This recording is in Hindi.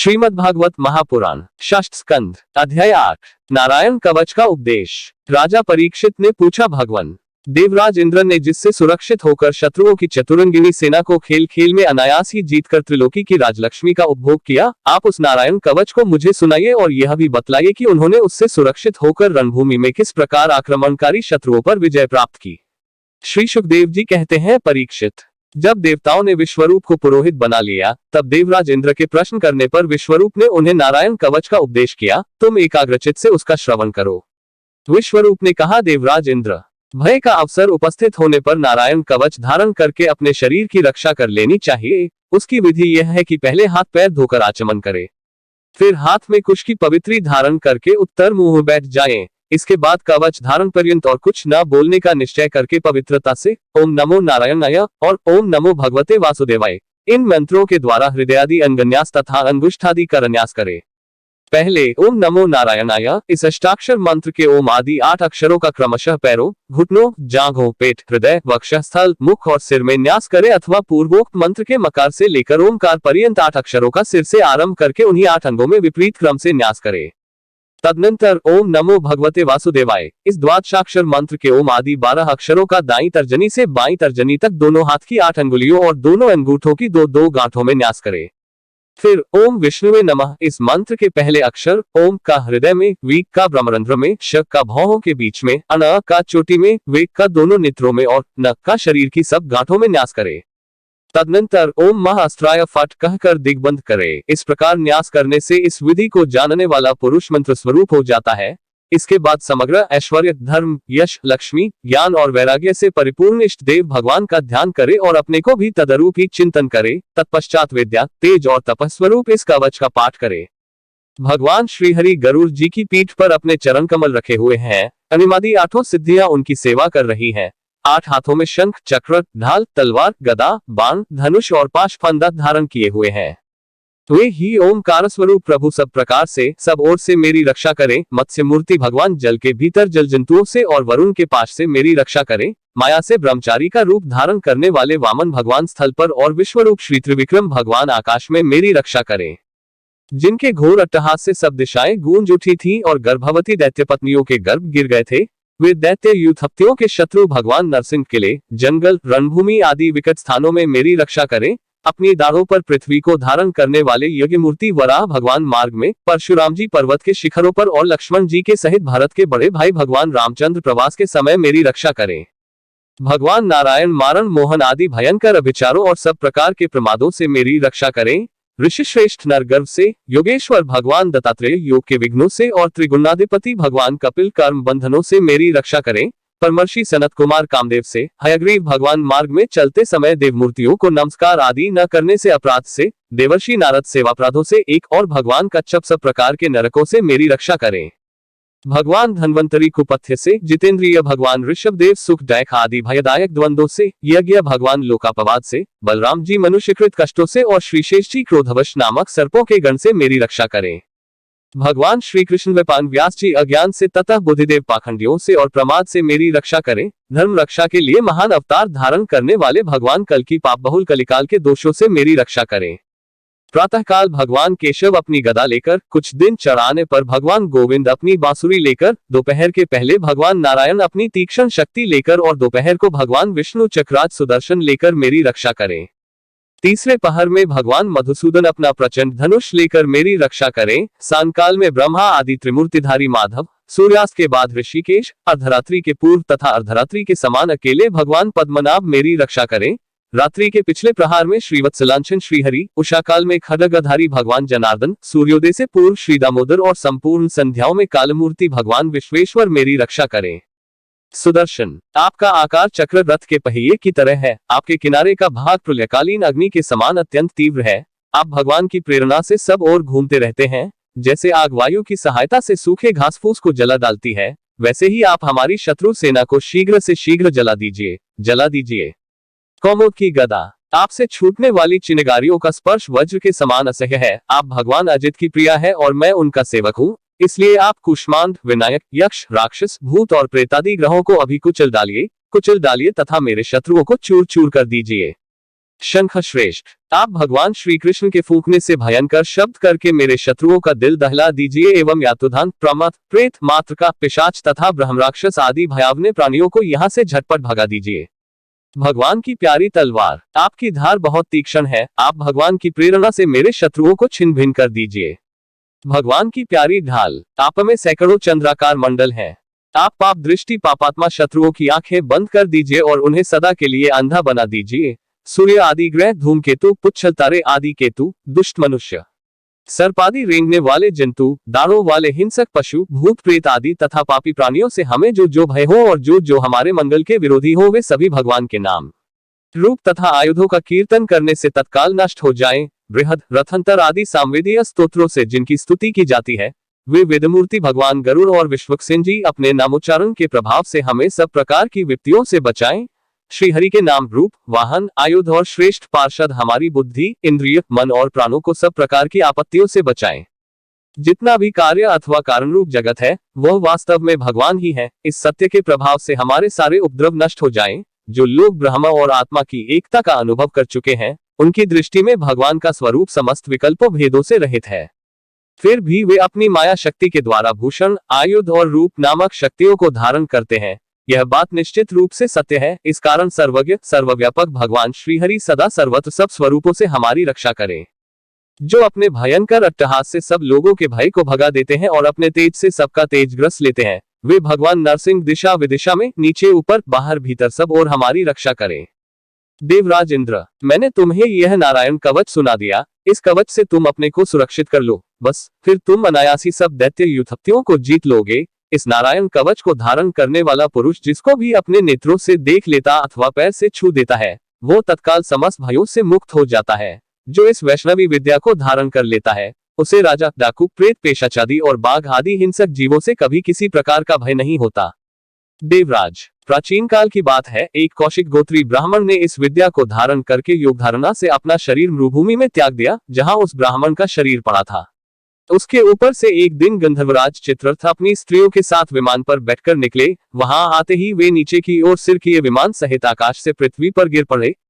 श्रीमद्भागवत महापुराण षष्ठ स्कंध अध्याय 8 नारायण कवच का उपदेश। राजा परीक्षित ने पूछा, भगवान देवराज इंद्र ने जिससे सुरक्षित होकर शत्रुओं की चतुरंगिनी सेना को खेल खेल में अनायास ही जीतकर त्रिलोकी की राजलक्ष्मी का उपभोग किया, आप उस नारायण कवच को मुझे सुनाइए और यह भी बतलाइए कि उन्होंने उससे सुरक्षित होकर रणभूमि में किस प्रकार आक्रमणकारी शत्रुओं पर विजय प्राप्त की। श्री सुखदेव जी कहते हैं, परीक्षित, जब देवताओं ने विश्वरूप को पुरोहित बना लिया, तब देवराज इंद्र के प्रश्न करने पर विश्वरूप ने उन्हें नारायण कवच का उपदेश किया, तुम एकाग्रचित से उसका श्रवण करो। विश्वरूप ने कहा, देवराज इंद्र, भय का अवसर उपस्थित होने पर नारायण कवच धारण करके अपने शरीर की रक्षा कर लेनी चाहिए। उसकी विधि यह है कि पहले हाथ पैर धोकर आचमन करे, फिर हाथ में कुश की पवित्री धारण करके उत्तर मुंह बैठ जाएं। इसके बाद कवच धारण पर्यंत और कुछ न बोलने का निश्चय करके पवित्रता से ओम नमो नारायणाय और ओम नमो भगवते वासुदेवाय इन मंत्रों के द्वारा हृदयादि अंगन्यास तथा अंगुष्ठादि का अन्यास करे। पहले ओम नमो नारायणाय इस अष्टाक्षर मंत्र के ओम आदि 8 अक्षरों का क्रमशः पैरों, घुटनों, जांघों, पेट, हृदय, वक्षस्थल, मुख और सिर में न्यास करे, अथवा पूर्वोक्त मंत्र के मकार से लेकर ओमकार पर्यंत 8 अक्षरों का सिर से आरंभ करके उन्हीं 8 अंगों में विपरीत क्रम से न्यास करे। तदनंतर ओम नमो भगवते वासुदेवाय इस द्वादशाक्षर मंत्र के ओम आदि 12 अक्षरों का दाईं तर्जनी से बाईं तर्जनी तक दोनों हाथ की 8 अंगुलियों और दोनों अंगूठों की 2-2 गांठों में न्यास करे। फिर ओम विष्णुवे नमः इस मंत्र के पहले अक्षर ओम का हृदय में, वी का ब्रह्मरंध्र में, श का भौहों के बीच में, अन का चोटी में, वे का दोनों नेत्रों में और न का शरीर की सब गांठों में न्यास करे। तदनंतर ओम महाअस्त्राय फट कहकर दिग्बंध करे। इस प्रकार न्यास करने से इस विधि को जानने वाला पुरुष मंत्र स्वरूप हो जाता है। इसके बाद समग्र ऐश्वर्य, धर्म, यश, लक्ष्मी, ज्ञान और वैराग्य से परिपूर्ण इष्ट देव भगवान का ध्यान करे और अपने को भी तदरूप ही चिंतन करे। तत्पश्चात विद्या, तेज और तपस्वरूप इस कवच का पाठ करे। भगवान श्रीहरि गरुड़ जी की पीठ पर अपने चरण कमल रखे हुए हैं। अनिमादि 8 सिद्धियां उनकी सेवा कर रही हैं। 8 हाथों में शंख, चक्र, ढाल, तलवार, गदा, बाण, धनुष और पाशफंदा धारण किए हुए हैं। वे ही ओमकार स्वरूप प्रभु सब प्रकार से, सब ओर से मेरी रक्षा करें। मत्स्य मूर्ति भगवान जल के भीतर जल जंतुओं से और वरुण के पाश से मेरी रक्षा करें। माया से ब्रह्मचारी का रूप धारण करने वाले वामन भगवान स्थल पर और विश्वरूप श्री त्रिविक्रम भगवान आकाश में मेरी रक्षा करें। जिनके घोर अट्टहास से सब दिशाएं गूंज उठी थी और गर्भवती दैत्य पत्नियों के गर्भ गिर गए थे, वे दैत्य यूथप्तियों के शत्रु भगवान नरसिंह किले, जंगल, रणभूमि आदि विकट स्थानों में मेरी रक्षा करें। अपनी दाढ़ों पर पृथ्वी को धारण करने वाले यज्ञ मूर्ति वराह भगवान मार्ग में, परशुराम जी पर्वत के शिखरों पर और लक्ष्मण जी के सहित भारत के बड़े भाई भगवान रामचंद्र प्रवास के समय मेरी रक्षा करें। भगवान नारायण मारण, मोहन आदि भयंकर अभिचारों और सब प्रकार के प्रमादों से मेरी रक्षा करें। ऋषि श्रेष्ठ नरगर्भ से, योगेश्वर भगवान दत्तात्रेय योग के विघ्नों से और त्रिगुणाधिपति भगवान कपिल कर्म बंधनों से मेरी रक्षा करें। परमर्षि सनत कुमार कामदेव से, हयग्रीव भगवान मार्ग में चलते समय देव मूर्तियों को नमस्कार आदि न करने से अपराध से, देवर्षि नारद सेवापराधों से एक और भगवान कच्छप सब प्रकार के नरकों से मेरी रक्षा करें। भगवान धन्वंतरी कुपथ्य से, जितेंद्रिय भगवान ऋषभदेव सुखदायक आदि भयदायक द्वंद्वों से, यज्ञ भगवान लोकापवाद से, बलराम जी मनुष्यकृत कष्टों से और श्रीशेष जी क्रोधवश नामक सर्पों के गण से मेरी रक्षा करें। भगवान श्री कृष्ण वेपान व्यास जी अज्ञान से तथा बुद्धिदेव पाखंडियों से और प्रमाद से मेरी रक्षा करें। धर्म रक्षा के लिए महान अवतार धारण करने वाले भगवान कल की पाप बहुल कलिकाल के दोषों से मेरी रक्षा करें। प्रातःकाल भगवान केशव अपनी गदा लेकर, कुछ दिन चढ़ाने पर भगवान गोविंद अपनी बांसुरी लेकर, दोपहर के पहले भगवान नारायण अपनी तीक्ष्ण शक्ति लेकर और दोपहर को भगवान विष्णु चक्राज सुदर्शन लेकर मेरी रक्षा करें। तीसरे पहर में भगवान मधुसूदन अपना प्रचंड धनुष लेकर मेरी रक्षा करें। सांकाल में ब्रह्मा आदि त्रिमूर्तिधारी माधव, सूर्यास्त के बाद ऋषिकेश, अर्धरात्रि के पूर्व तथा अर्धरात्रि के समान अकेले भगवान पद्मनाभ मेरी रक्षा करें। रात्रि के पिछले प्रहार में श्रीवत्सलांचन श्रीहरि, उषाकाल में खड्गधारी भगवान जनार्दन, सूर्योदय से पूर्व श्री दामोदर और संपूर्ण संध्याओं में कालमूर्ति भगवान विश्वेश्वर मेरी रक्षा करें। सुदर्शन, आपका आकार चक्र रथ के पहिए की तरह है। आपके किनारे का भाग प्रलयकालीन अग्नि के समान अत्यंत तीव्र है। आप भगवान की प्रेरणा से सब ओर घूमते रहते हैं। जैसे आग वायु की सहायता से सूखे घास फूस को जला डालती है, वैसे ही आप हमारी शत्रु सेना को शीघ्र से शीघ्र जला दीजिए। कौमुद की गदा, आपसे छूटने वाली चिनगारियों का स्पर्श वज्र के समान असह्य है। आप भगवान अजित की प्रिया है और मैं उनका सेवक हूँ, इसलिए आप कुष्मांड, विनायक, यक्ष, राक्षस, भूत और प्रेतादि ग्रहों को अभी कुचल डालिए तथा मेरे शत्रुओं को चूर चूर कर दीजिए। शंख श्रेष्ठ, आप भगवान श्री कृष्ण के फूंकने से भयंकर शब्द करके मेरे शत्रुओं का दिल दहला दीजिए एवं यातुधान, प्रमथ, प्रेत, मातृका, पिशाच तथा ब्रह्मराक्षस आदि भयावने प्राणियों को यहाँ से झटपट भगा दीजिए। भगवान की प्यारी तलवार, आपकी धार बहुत तीक्ष्ण है, आप भगवान की प्रेरणा से मेरे शत्रुओं को छिन्न भिन्न कर दीजिए। भगवान की प्यारी ढाल, आप में सैकड़ों चंद्राकार मंडल हैं। आप पाप दृष्टि पापात्मा शत्रुओं की आंखें बंद कर दीजिए और उन्हें सदा के लिए अंधा बना दीजिए। सूर्य आदि ग्रह, धूमकेतु, पुच्छल तारे आदि केतु, दुष्ट मनुष्य, सर्प आदि रेंगने वाले जंतु, दाढ़ों वाले हिंसक पशु, भूत प्रेत आदि तथा पापी प्राणियों से हमें जो भय हो और जो हमारे मंगल के विरोधी हो, वे सभी भगवान के नाम, रूप तथा आयुधों का कीर्तन करने से तत्काल नष्ट हो जाएं। बृहद, रथंतर आदि सामवेदीय स्तोत्रों से जिनकी स्तुति की जाती है, वे वेदमूर्ति भगवान गरुड़ और विश्वक्सेन जी अपने नामोच्चारण के प्रभाव से हमें सब प्रकार की विपत्तियों से बचाएं। श्रीहरि के नाम, रूप, वाहन, आयुध और श्रेष्ठ पार्षद हमारी बुद्धि, इंद्रिय, मन और प्राणों को सब प्रकार की आपत्तियों से बचाएं। जितना भी कार्य अथवा कारण रूप जगत है, वह वास्तव में भगवान ही है। इस सत्य के प्रभाव से हमारे सारे उपद्रव नष्ट हो जाएं। जो लोग ब्रह्म और आत्मा की एकता का अनुभव कर चुके हैं, उनकी दृष्टि में भगवान का स्वरूप समस्त विकल्पों भेदों से रहित है। फिर भी वे अपनी माया शक्ति के द्वारा भूषण, आयुध और रूप नामक शक्तियों को धारण करते हैं। यह बात निश्चित रूप से सत्य है। इस कारण सर्वज्ञ, सर्वव्यापक भगवान श्रीहरि सदा सर्वत्र सब स्वरूपों से हमारी रक्षा करें। जो अपने भयंकर अट्टहास से सब लोगों के भय को भगा देते हैं और अपने तेज से सबका तेज ग्रस लेते हैं, वे भगवान नरसिंह दिशा विदिशा में, नीचे ऊपर बाहर भीतर सब और हमारी रक्षा करें। देवराज इंद्र, मैंने तुम्हें यह नारायण कवच सुना दिया। इस कवच से तुम अपने को सुरक्षित कर लो, बस फिर तुम अनायासी सब दैत्य युद्धप्तियों को जीत लोगे। इस नारायण कवच को धारण करने वाला पुरुष जिसको भी अपने नेत्रों से देख लेता अथवा पैर से छू देता है, वो तत्काल समस्त भयों से मुक्त हो जाता है। जो इस वैष्णवी विद्या को धारण कर लेता है, उसे राजा, डाकू, प्रेत, पेशाचारी और बाघ आदि हिंसक जीवों से कभी किसी प्रकार का भय नहीं होता। देवराज, प्राचीन काल की बात है, एक कौशिक गोत्री ब्राह्मण ने इस विद्या को धारण करके योग धारणा से अपना शरीर मरुभूमि में त्याग दिया, जहां उस ब्राह्मण का शरीर पड़ा था। उसके ऊपर से एक दिन गंधर्वराज चित्ररथ अपनी स्त्रियों के साथ विमान पर बैठकर निकले। वहां आते ही वे नीचे की ओर सिर किए विमान सहित आकाश से पृथ्वी पर गिर पड़े।